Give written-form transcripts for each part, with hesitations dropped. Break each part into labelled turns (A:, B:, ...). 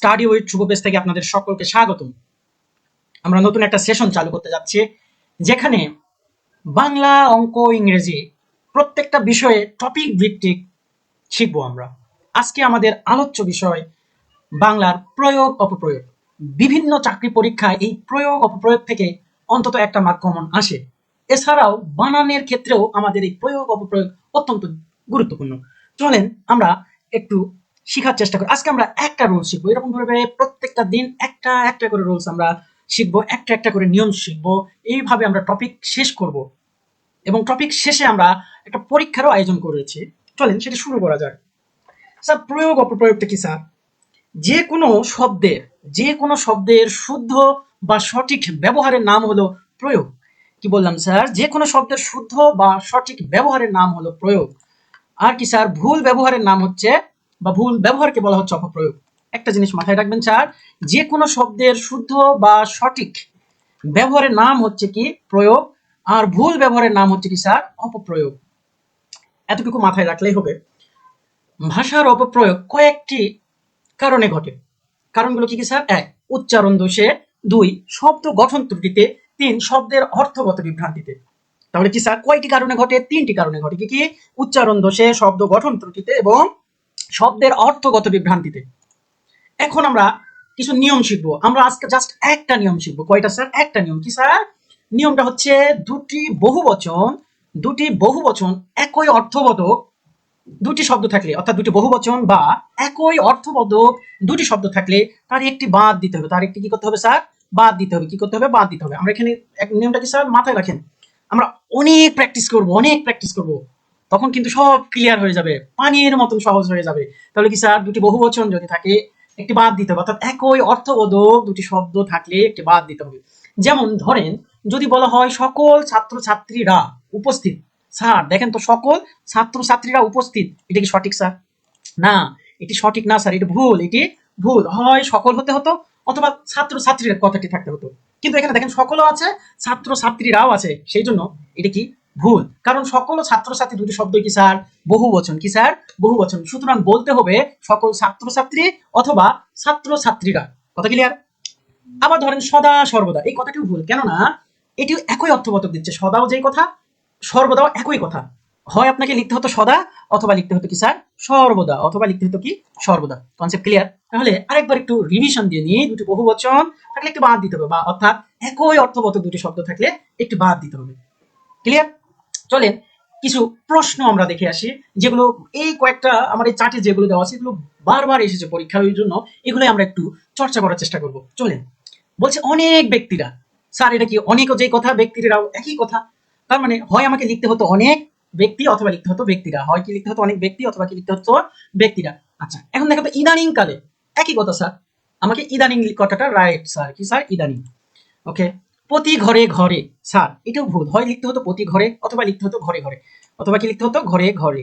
A: Study with Shubho page থেকে আপনাদের সকলকে স্বাগতম। আমরা নতুন একটা সেশন চালু করতে যাচ্ছি, যেখানে বাংলা, অঙ্ক, ইংরেজি প্রত্যেকটা বিষয়ে টপিক ভিত্তিক শিখবো আমরা। আজকে আমাদের আলোচ্য বিষয় বাংলার প্রয়োগ অপপ্রয়োগ। বিভিন্ন চাকরি পরীক্ষায় এই প্রয়োগ অপপ্রয়োগ থেকে অন্তত একটা মার্ক কমন আসে। এছাড়াও বানানের ক্ষেত্রেও আমাদের এই প্রয়োগ অপপ্রয়োগ অত্যন্ত গুরুত্বপূর্ণ। চলেন আমরা একটু শেখার চেষ্টা করি। আজকে আমরা একটা রুল শিখবো, এরকম ভাবে প্রত্যেকটা দিন একটা একটা করে রুলস আমরা শিখবো, একটা একটা করে নিয়ম শিখবো। এইভাবে আমরা টপিক শেষ করব এবং টপিক শেষে আমরা একটা পরীক্ষারও আয়োজন করেছি। চলেন সেটা শুরু করা যাক। স্যার, প্রয়োগ অপপ্রয়োগটা কি স্যার? যে কোনো শব্দের শুদ্ধ বা সঠিক ব্যবহারের নাম হলো প্রয়োগ। কি বললাম স্যার? যে কোনো শব্দের শুদ্ধ বা সঠিক ব্যবহারের নাম হলো প্রয়োগ। আর কি স্যার? ভুল ব্যবহারের নাম হচ্ছে, বা ভুল ব্যবহারকে বলা হচ্ছে অপপ্রয়োগ। একটা জিনিস মাথায় রাখবেন স্যার, যে কোনো শব্দের শুদ্ধ বা সঠিক ব্যবহারের নাম হচ্ছে কি প্রয়োগ, আর ভুল ব্যবহারের নাম হচ্ছে কি স্যার অপপ্রয়োগ। এতটুকু মাথায় রাখলেই হবে। ভাষার অপপ্রয়োগ কয়েকটি কারণে ঘটে। কারণগুলো কি কি স্যার? 1, উচ্চারণ দোষে। 2, শব্দ গঠন ত্রুটিতে। 3, শব্দের অর্থগত বিভ্রান্তিতে। তাহলে কি স্যার কয়টি কারণে ঘটে? 3টি কারণে ঘটে। কি কি? উচ্চারণ দোষে, শব্দ গঠন ত্রুটিতে এবং শব্দের অর্থগত বিভ্রান্তিতে। এখন আমরা কিছু নিয়ম শিখবো। আমরা আজকে জাস্ট একটা নিয়ম শিখবো। কয়টা স্যার? একটা নিয়ম। কি স্যার? নিয়মটা হচ্ছে দুটি বহুবচন একই অর্থবোধক দুটি শব্দ থাকলে, অর্থাৎ দুটি বহুবচন বা একই অর্থবোধক দুটি শব্দ থাকলে তার একটি বাদ দিতে হবে। তার একটি কি করতে হবে স্যার? বাদ দিতে হবে। কি করতে হবে? বাদ দিতে হবে। আমরা এখানে এক নিয়মটা কি স্যার মাথায় রাখেন। আমরা অনেক প্র্যাকটিস করব, তখন কিন্তু সব ক্লিয়ার হয়ে যাবে, পানির মতন সহজ হয়ে যাবে। তাহলে কি স্যার? দুটি বহুবচন যদি থাকে একটি বাদ দিতে হবে, অর্থাৎ একই অর্থবোধক দুটি শব্দ থাকলে একটি বাদ দিতে হবে। যেমন ধরেন, যদি বলা হয় সকল ছাত্রছাত্রীরা উপস্থিত। স্যার দেখেন তো, সকল ছাত্রছাত্রীরা উপস্থিত, এটা কি সঠিক স্যার? না, এটি সঠিক না স্যার, এটি ভুল। এটি ভুল। হয় সকল হতে হতো অথবা ছাত্রছাত্রীর কথাটি থাকতে হতো। কিন্তু এখানে দেখেন সকলও আছে, ছাত্রছাত্রীরাও আছে, সেই জন্য এটা কি ভুল। কারণ সকল ও ছাত্রছাত্রী দুটি শব্দ কি স্যার? বহুবচন। কি স্যার? বহুবচন। সুতরাং বলতে হবে সকল ছাত্রছাত্রী অথবা ছাত্রছাত্রীরা। কথা ক্লিয়ার? আবার ধরেন সদা সর্বদা, এই কথাটিও ভুল। কেননা এটিও একই অর্থবোধক দিচ্ছে। সদাও যেই কথা, সর্বদাও একই কথা। হয় আপনাকে লিখতে হতো সদা, অথবা লিখতে হতো কি স্যার? সর্বদা, অথবা লিখতে হতো কি? সর্বদা। Concept clear? তাহলে আরেকবার একটু রিভিশন দিয়ে নিয়ে, দুটি বহুবচন থাকলে একটু বাদ দিতে হবে, বা অর্থাৎ একই অর্থবোধক দুটি শব্দ থাকলে একটু বাদ দিতে হবে। ক্লিয়ার? চলেন কিছু প্রশ্ন আমরা দেখে আসি, যেগুলো এই কয়েকটা আমার এই চার্টে যেগুলো দেওয়া আছে, এগুলো বারবার এসেছে পরীক্ষার, ওই জন্য এগুলোই আমরা একটু চর্চা করার চেষ্টা করব। চলেন। বলছে অনেক ব্যক্তিরা। স্যার এটা কি? অনেকও যেই কথা, ব্যক্তিরাও একই কথা। তার মানে হয় আমাকে লিখতে হতো অনেক ব্যক্তি অথবা লিখতে হতো ব্যক্তিরা। হয় কি লিখতে হতো অনেক ব্যক্তি অথবা কি লিখতে হতো ব্যক্তিরা। আচ্ছা, এখন দেখো তো ইদানিং কালে, একই কথা স্যার। আমাকে ইদানিং কথাটা রাইট স্যার। কি স্যার? ইদানিং। ওকে। প্রতি ঘরে ঘরে, স্যার এটাও ভুল। হয় লিখতে হতো প্রতি ঘরে অথবা লিখতে হতো ঘরে ঘরে, অথবা কি লিখতে হতো? ঘরে ঘরে।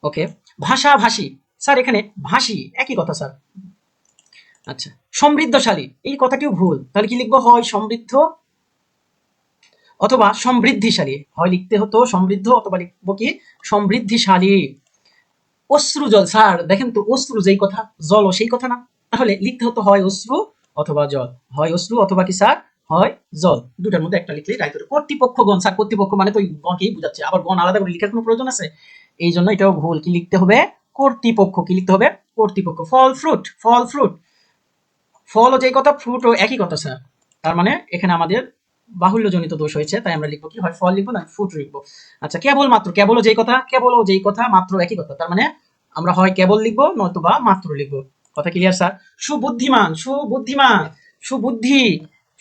A: ওকে। ভাষাভাষী, স্যার এখানে ভাষী, একই কথা স্যার। আচ্ছা, সমৃদ্ধশালী, এই কথাটিও ভুল। তাহলে কি লিখবো? হয় সমৃদ্ধ অথবা সমৃদ্ধিশালী। হয় লিখতে হতো সমৃদ্ধ অথবা লিখবো কি? সমৃদ্ধিশালী। অশ্রু জল, স্যার দেখেন তো, অশ্রু যেই কথা, জলও সেই কথা না? তাহলে লিখতে হতো হয় অশ্রু অথবা জল। হয় অশ্রু অথবা কি স্যার? হয় জল। দুটার মধ্যে একটা লিখলেই রাইট হবে। কর্তৃপক্ষগণ, স্যার কর্তৃপক্ষ মানে তো ওই গণকেই বোঝাচ্ছে, আবার গণ আলাদা করে লিখার কোনো প্রয়োজন আছে? এই জন্য এটাও ভুল। কি লিখতে হবে? কর্তৃপক্ষ। কি লিখতে হবে? কর্তৃপক্ষ। ফল ফ্রুট, ফল ফ্রুট, ফলও যেই কথা, ফ্রুটও একই কথা স্যার। তার মানে এখানে আমাদের বাহুল্যজনিত দোষ হয়েছে, তাই আমরা লিখবো কি? হয় ফল লিখবো না ফ্রুট লিখবো। আচ্ছা, কেবলমাত্র, কেবলও যেই কথা, কেবলও যেই কথা, মাত্র একই কথা। তার মানে আমরা হয় কেবল লিখবো নয়তোবা মাত্র লিখবো। কথা ক্লিয়ার স্যার? সুবুদ্ধিমান, সুবুদ্ধিমান, সুবুদ্ধি,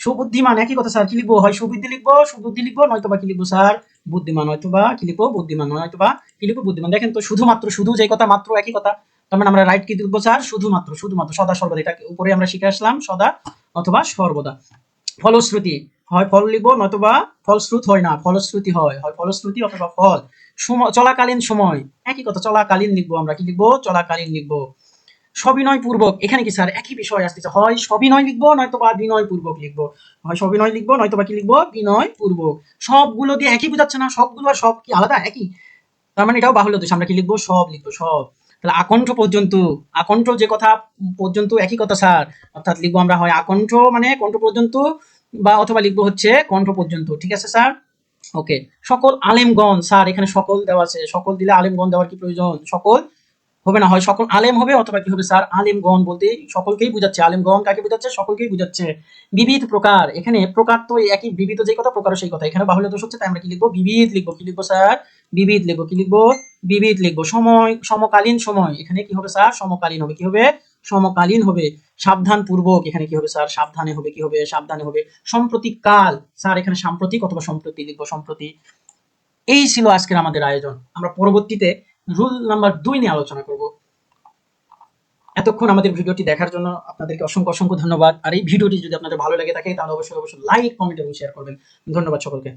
A: সুবুদ্ধিমান একই কথা স্যার। কি লিখবো? হয় সুবুদ্ধি লিখবো, সুবুদ্ধি লিখবো, নয়তোবা কি লিখবো স্যার? বুদ্ধিমান। নয়তোবা কি লিখবো? বুদ্ধিমান। নয়তোবা কি লিখবো? বুদ্ধিমান। দেখেন তো, শুধুমাত্র, শুধু যেই কথা, মাত্র একই কথা। তার মানে আমরা রাইট কি লিখবো স্যার? শুধুমাত্র। শুধুমাত্র, সদা সর্বদা, এটা উপরে আমরা শিখে আসলাম, সদা অথবা সর্বদা। ফলশ্রুতি, হয় ফল লিখবো নয়তোবা ফলশ্রুত হয় না, ফলশ্রুতি হয়। হয় ফলশ্রুতি অথবা ফল। চলাকালীন সময়, একই কথা, চলাকালীন লিখবো। আমরা কি লিখবো? চলাকালীন লিখবো। সবিনয় পূর্বক, এখানে কি স্যার? একই বিষয় আসতেছে। হয় সবিনয় লিখবো নয়তোবা বিনয় পূর্বক লিখবো। হয় সবিনয় লিখবো নয়তোবা কি লিখবো? বিনয় পূর্বক। সবগুলো দিয়ে একই বোঝাচ্ছে না? সবগুলো আর সব কি আলাদা? একই। তার মানে এটাও বাহুল্য দোষ। আমরা কি লিখবো? সব লিখবো, সব। তাহলে আকণ্ঠ পর্যন্ত, আকণ্ঠ যে কথা পর্যন্ত একই কথা স্যার, অর্থাৎ লিখবো আমরা হয় আকণ্ঠ মানে কণ্ঠ পর্যন্ত, বা অথবা লিখবো হচ্ছে কণ্ঠ পর্যন্ত। ঠিক আছে স্যার? ওকে। সকল আলেমগণ, স্যার এখানে সকল দেওয়া আছে, সকল দিলে আলেমগণ দেওয়ার কি প্রয়োজন? সকল হবে না, হয় সকল আলেম হবে অথবা কি হবে স্যার? আলেমগণ বলতে সকলকেই বুঝাচ্ছে। আলেমগণ কাকে বুঝাচ্ছে? সকলকেই বুঝাচ্ছে। বিবিধ প্রকার, এখানে প্রকার তো একই, বিবিধ যে কথা প্রকারও সেই কথা। এখানে বাহুল্য দোষ হচ্ছে, তাই আমরা কি লিখবো? বিবিধ লিখবো। কি লিখবো স্যার? বিবিধ লিখবো। কি লিখবো? বিবিধ লিখবো। সময়, সমকালীন সময়, এখানে কি হবে স্যার? সমকালীন হবে। কি হবে? সমকালীন হবে। সাবধান পূর্বক, এখানে কি হবে স্যার? সাবধানে হবে। কি হবে? সাবধানে হবে। সাম্প্রতিক কাল, স্যার এখানে সাম্প্রতিক অথবা সম্প্রতি লিখবো, সম্প্রতি। এই ছিল আজকের আমাদের আয়োজন। আমরা পরবর্তীতে রুল নাম্বার 2 নিয়ে আলোচনা করব। এতক্ষণ আমাদের ভিডিওটি দেখার জন্য আপনাদেরকে অসংখ্য অসংখ্য ধন্যবাদ। আর এই ভিডিওটি যদি আপনাদের ভালো লেগে থাকে তাহলে অবশ্যই অবশ্যই লাইক, কমেন্ট এবং শেয়ার করবেন। ধন্যবাদ সকলকে।